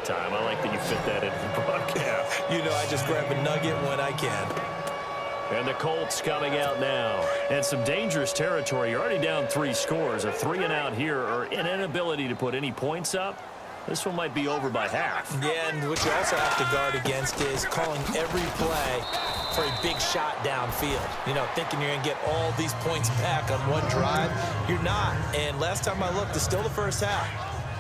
time. I like that you fit that into the broadcast. You know, I just grab a nugget when I can. And the Colts coming out now. And some dangerous territory. You're already down 3 scores. A 3-and-out here or an inability to put any points up. This one might be over by half. Yeah, and what you also have to guard against is calling every play for a big shot downfield. You know, thinking you're going to get all these points back on one drive. You're not. And last time I looked, it's still the first half.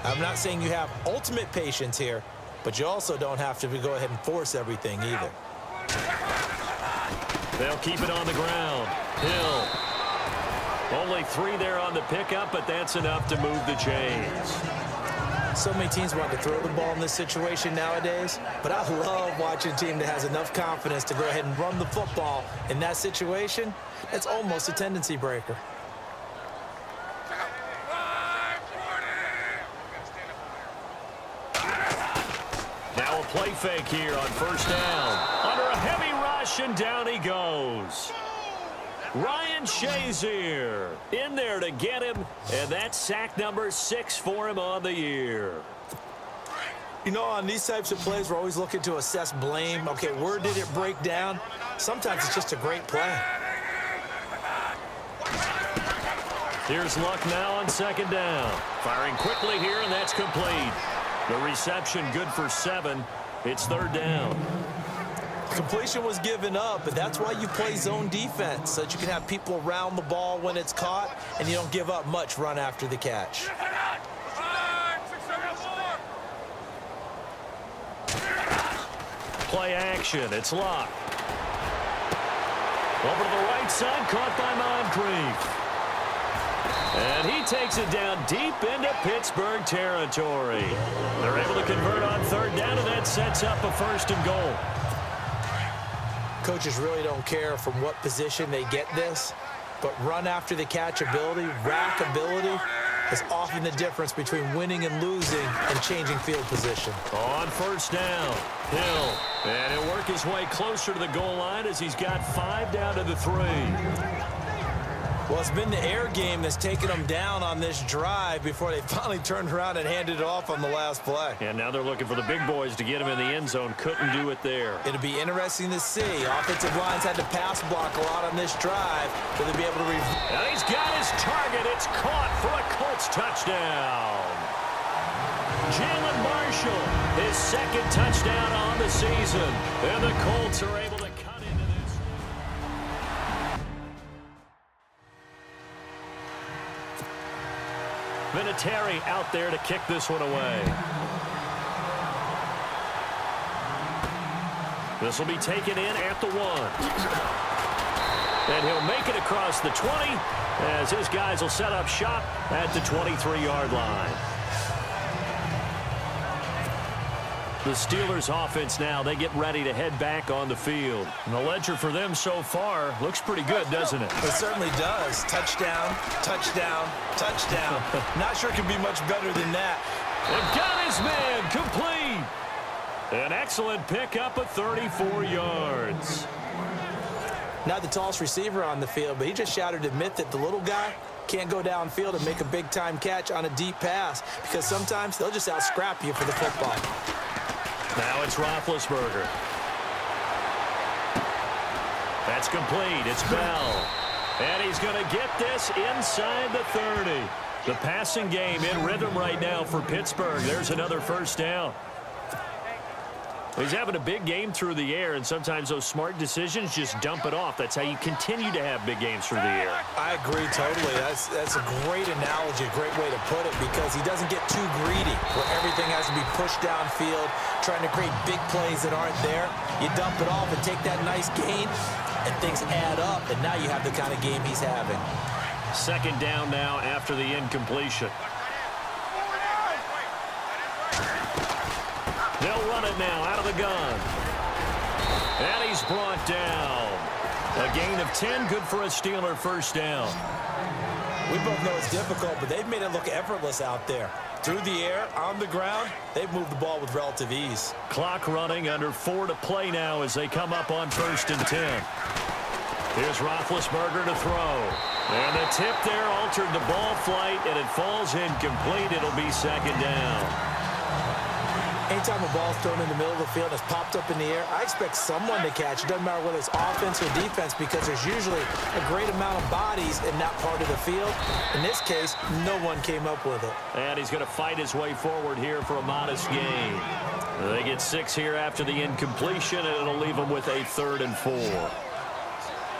I'm not saying you have ultimate patience here, but you also don't have to go ahead and force everything either. They'll keep it on the ground. Hill. Only 3 there on the pickup, but that's enough to move the chains. So many teams want to throw the ball in this situation nowadays, but I love watching a team that has enough confidence to go ahead and run the football in that situation. It's almost a tendency breaker. Now a play fake here on first down. Under a heavy rush, and down he goes. Ryan Shazier in there to get him, and that's sack number 6 for him on the year. You know, on these types of plays, we're always looking to assess blame. Okay, where did it break down? Sometimes it's just a great play. Here's Luck now on second down. Firing quickly here, and that's complete. The reception good for 7. It's third down. Completion was given up, but that's why you play zone defense, so that you can have people around the ball when it's caught, and you don't give up much run after the catch. Play action. It's Luck. Over to the right side, caught by Moncrief. And he takes it down deep into Pittsburgh territory. They're able to convert on third down, and that sets up a 1st and goal. Coaches really don't care from what position they get this, but run after the catch ability, rack ability, is often the difference between winning and losing and changing field position. On first down, Hill. And he'll work his way closer to the goal line as he's got 5 down to the 3. Well, it's been the air game that's taken them down on this drive before they finally turned around and handed it off on the last play. And now they're looking for the big boys to get him in the end zone. Couldn't do it there. It'll be interesting to see. Offensive lines had to pass block a lot on this drive. Will they be able to and he's got his target. It's caught for a Colts touchdown. Jalen Marshall, his 2nd touchdown on the season. And the Colts are able to cut into this. Vinatieri out there to kick this one away. This will be taken in at the 1. And he'll make it across the 20 as his guys will set up shop at the 23-yard line. The Steelers offense now, they get ready to head back on the field. And the ledger for them so far looks pretty good, doesn't it? It certainly does. Touchdown, touchdown, touchdown. Not sure it can be much better than that. And got his man complete. An excellent pickup of 34 yards. Not the tallest receiver on the field, but he just shouted to admit that the little guy can't go downfield and make a big-time catch on a deep pass because sometimes they'll just out-scrap you for the football. Now it's Roethlisberger. That's complete. It's Bell. And he's going to get this inside the 30. The passing game in rhythm right now for Pittsburgh. There's another 1st down. He's having a big game through the air, and sometimes those smart decisions just dump it off. That's how you continue to have big games through the air. I agree totally. That's a great analogy, a great way to put it, because he doesn't get too greedy where everything has to be pushed downfield, trying to create big plays that aren't there. You dump it off and take that nice gain, and things add up, and now you have the kind of game he's having. 2nd down now after the incompletion. They'll run it now out of the gun. And he's brought down. A gain of 10, good for a Steeler 1st down. We both know it's difficult, but they've made it look effortless out there. Through the air, on the ground, they've moved the ball with relative ease. Clock running, under 4 to play now as they come up on 1st and 10. Here's Roethlisberger to throw. And the tip there altered the ball flight, and it falls incomplete. It'll be 2nd down. Anytime a ball's thrown in the middle of the field and it's popped up in the air, I expect someone to catch. It doesn't matter whether it's offense or defense, because there's usually a great amount of bodies in that part of the field. In this case, no one came up with it. And he's going to fight his way forward here for a modest gain. They get 6 here after the incompletion, and it'll leave them with a 3rd and 4.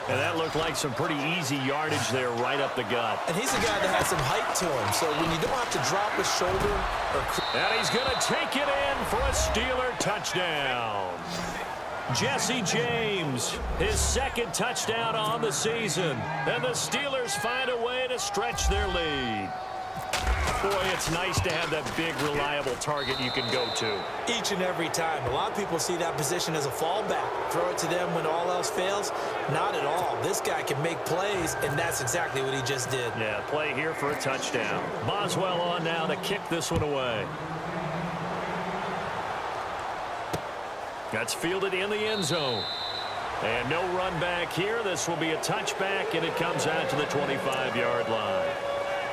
And that looked like some pretty easy yardage there right up the gut. And he's a guy that has some height to him, so when you don't have to drop his shoulder and he's going to take it in for a Steeler touchdown. Jesse James, his 2nd touchdown on the season. And the Steelers find a way to stretch their lead. Boy, it's nice to have that big, reliable target you can go to. Each and every time. A lot of people see that position as a fallback. Throw it to them when all else fails. Not at all. This guy can make plays, and that's exactly what he just did. Yeah, play here for a touchdown. Boswell on now to kick this one away. That's fielded in the end zone. And no run back here. This will be a touchback, and it comes out to the 25-yard line.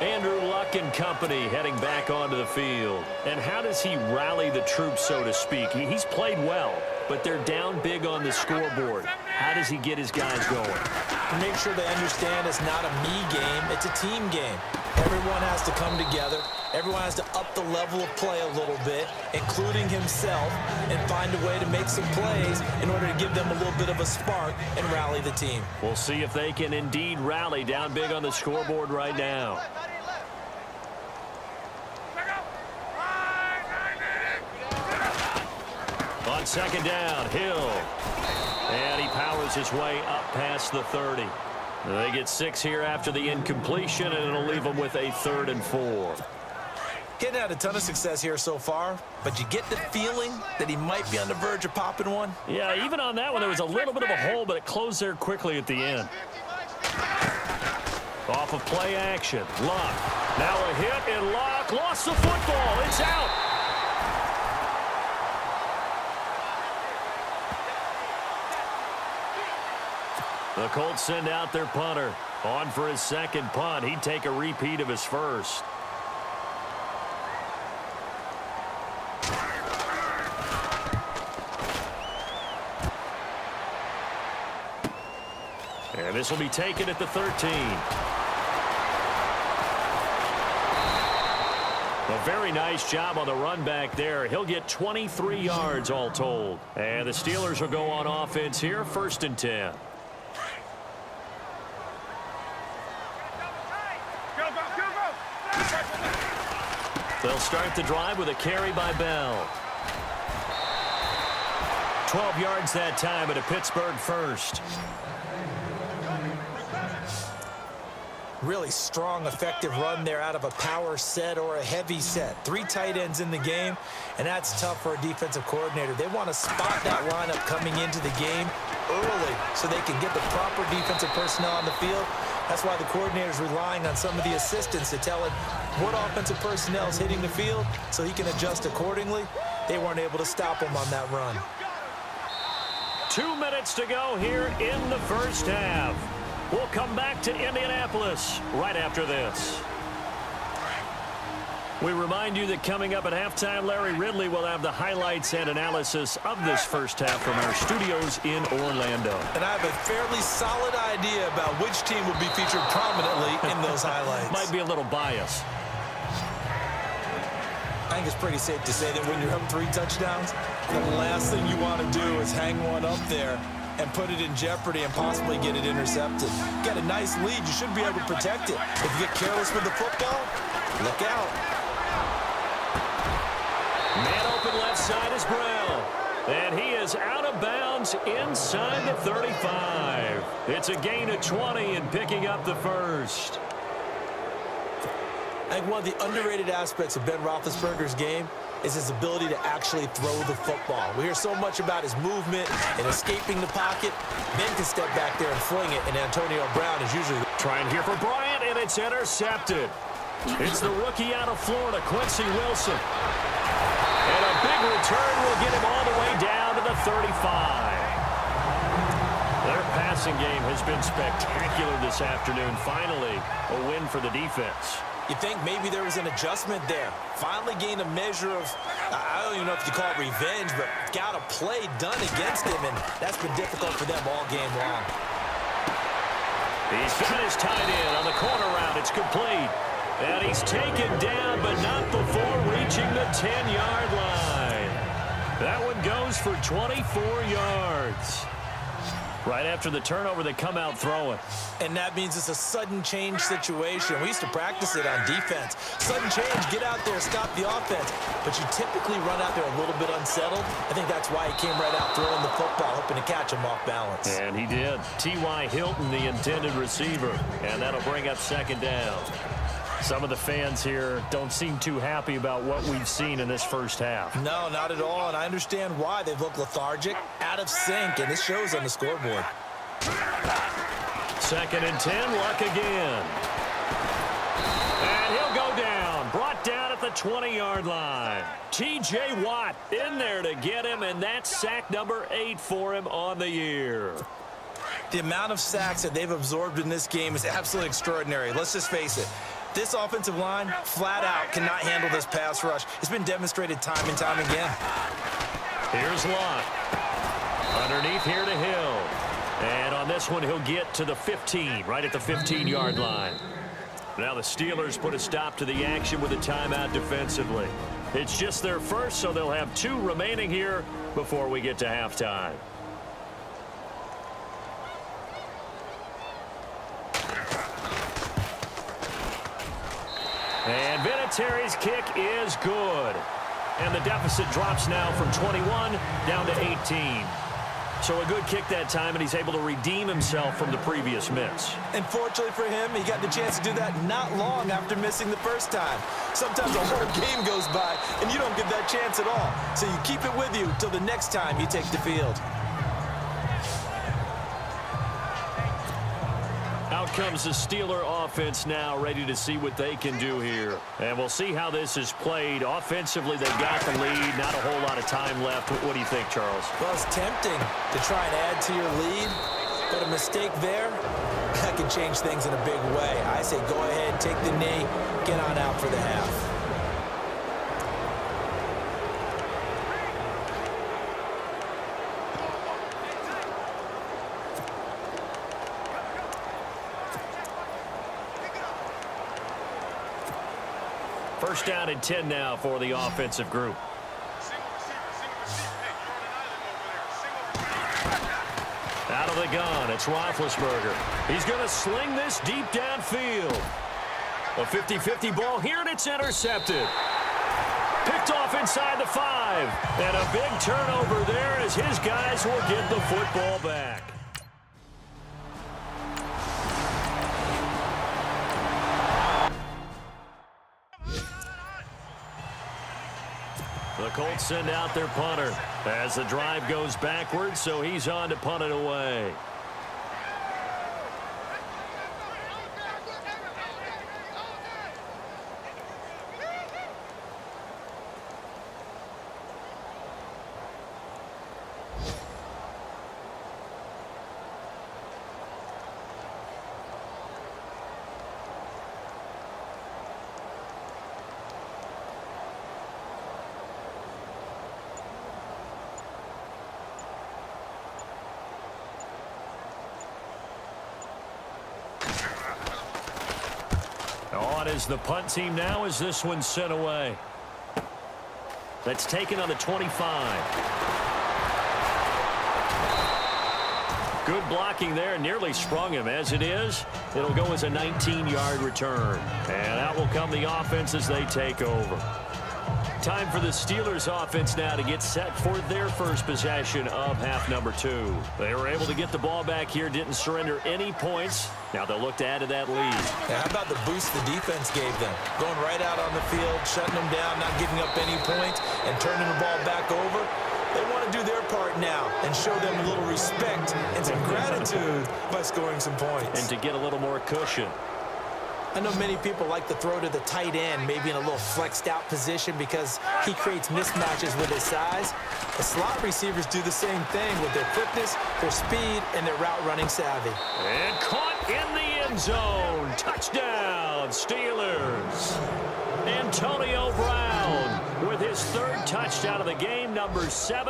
Andrew Luck and company heading back onto the field. And how does he rally the troops, so to speak? He's played well, but they're down big on the scoreboard. How does he get his guys going? To make sure they understand it's not a me game, it's a team game. Everyone has to come together. Everyone has to up the level of play a little bit, including himself, and find a way to make some plays in order to give them a little bit of a spark and rally the team. We'll see if they can indeed rally down big on the scoreboard right now. On 2nd down, Hill. And he powers his way up past the 30. They get 6 here after the incompletion, and it'll leave them with a 3rd and 4. Getting had a ton of success here so far, but you get the feeling that he might be on the verge of popping one. Yeah, even on that one, there was a little bit of a hole, but it closed there quickly at the end. Off of play action, Luck. Now a hit, and Luck lost the football. It's out. The Colts send out their punter. On for his 2nd punt. He'd take a repeat of his 1st. And this will be taken at the 13. A very nice job on the run back there. He'll get 23 yards all told. And the Steelers will go on offense here, 1st and 10. They'll start the drive with a carry by Bell. 12 yards that time at a Pittsburgh 1st. Really strong, effective run there out of a power set or a heavy set. 3 tight ends in the game, and that's tough for a defensive coordinator. They want to spot that lineup coming into the game early so they can get the proper defensive personnel on the field. That's why the coordinator is relying on some of the assistants to tell him what offensive personnel is hitting the field so he can adjust accordingly. They weren't able to stop him on that run. 2 minutes to go here in the 1st half. We'll come back to Indianapolis right after this. We remind you that coming up at halftime, Larry Ridley will have the highlights and analysis of this 1st half from our studios in Orlando. And I have a fairly solid idea about which team will be featured prominently in those highlights. Might be a little biased. I think it's pretty safe to say that when you're up 3 touchdowns, the last thing you want to do is hang one up there and put it in jeopardy and possibly get it intercepted. You got a nice lead. You should be able to protect it. If you get careless with the football, look out. Man open left side is Brown. And he is out of bounds inside the 35. It's a gain of 20 and picking up the 1st. I think one of the underrated aspects of Ben Roethlisberger's game is his ability to actually throw the football. We hear so much about his movement and escaping the pocket. Ben can step back there and fling it, and Antonio Brown is usually trying here for Bryant, and it's intercepted. It's the rookie out of Florida, Quincy Wilson. And a big return will get him all the way down to the 35. Their passing game has been spectacular this afternoon. Finally, a win for the defense. You think maybe there was an adjustment there. Finally gained a measure of I don't even know if you call it revenge, but got a play done against him, and that's been difficult for them all game long. He's got his tight end on the corner route. It's complete. And he's taken down, but not before reaching the 10-yard line. That one goes for 24 yards. Right after the turnover, they come out throwing. And that means it's a sudden change situation. We used to practice it on defense. Sudden change, get out there, stop the offense. But you typically run out there a little bit unsettled. I think that's why he came right out throwing the football, hoping to catch him off balance. And he did. T.Y. Hilton, the intended receiver. And that'll bring up second down. Some of the fans here don't seem too happy about what we've seen in this first half. No, not at all, and I understand why. They look lethargic, out of sync, and this shows on the scoreboard. 2nd and 10, Luck again. And he'll go down, brought down at the 20-yard line. T.J. Watt in there to get him, and that's sack number 8 for him on the year. The amount of sacks that they've absorbed in this game is absolutely extraordinary. Let's just face it. This offensive line, flat out, cannot handle this pass rush. It's been demonstrated time and time again. Here's Luck. Underneath here to Hill. And on this one, he'll get to the 15, right at the 15-yard line. Now the Steelers put a stop to the action with a timeout defensively. It's just their first, so they'll have 2 remaining here before we get to halftime. And Vinatieri's kick is good. And the deficit drops now from 21 down to 18. So a good kick that time, and he's able to redeem himself from the previous miss. And fortunately for him, he got the chance to do that not long after missing the first time. Sometimes a whole game goes by, and you don't get that chance at all. So you keep it with you till the next time you take the field. Out comes the Steeler offense now, ready to see what they can do here. And we'll see how this is played. Offensively, they got the lead. Not a whole lot of time left. What do you think, Charles? Well, it's tempting to try and add to your lead, but a mistake there, that can change things in a big way. I say go ahead, take the knee, get on out for the half. First down and 10 now for the offensive group. Out of the gun, it's Roethlisberger. He's going to sling this deep downfield. A 50-50 ball here, and it's intercepted. Picked off inside the 5. And a big turnover there as his guys will get the football back. The Colts send out their punter as the drive goes backwards, so he's on to punt it away. On is the punt team now as this one's sent away. That's taken on the 25. Good blocking there, nearly sprung him. As it is, it'll go as a 19-yard return. And out will come the offense as they take over. Time for the Steelers offense now to get set for their first possession of half number 2. They were able to get the ball back here, didn't surrender any points. Now they'll look to add to that lead. Yeah, how about the boost the defense gave them? Going right out on the field, shutting them down, not giving up any points, and turning the ball back over. They want to do their part now and show them a little respect and some gratitude by scoring some points. And to get a little more cushion. I know many people like to throw to the tight end, maybe in a little flexed out position because he creates mismatches with his size. The slot receivers do the same thing with their quickness, their speed, and their route running savvy. And caught in the end zone. Touchdown, Steelers. Antonio Brown with his third touchdown of the game, number 7.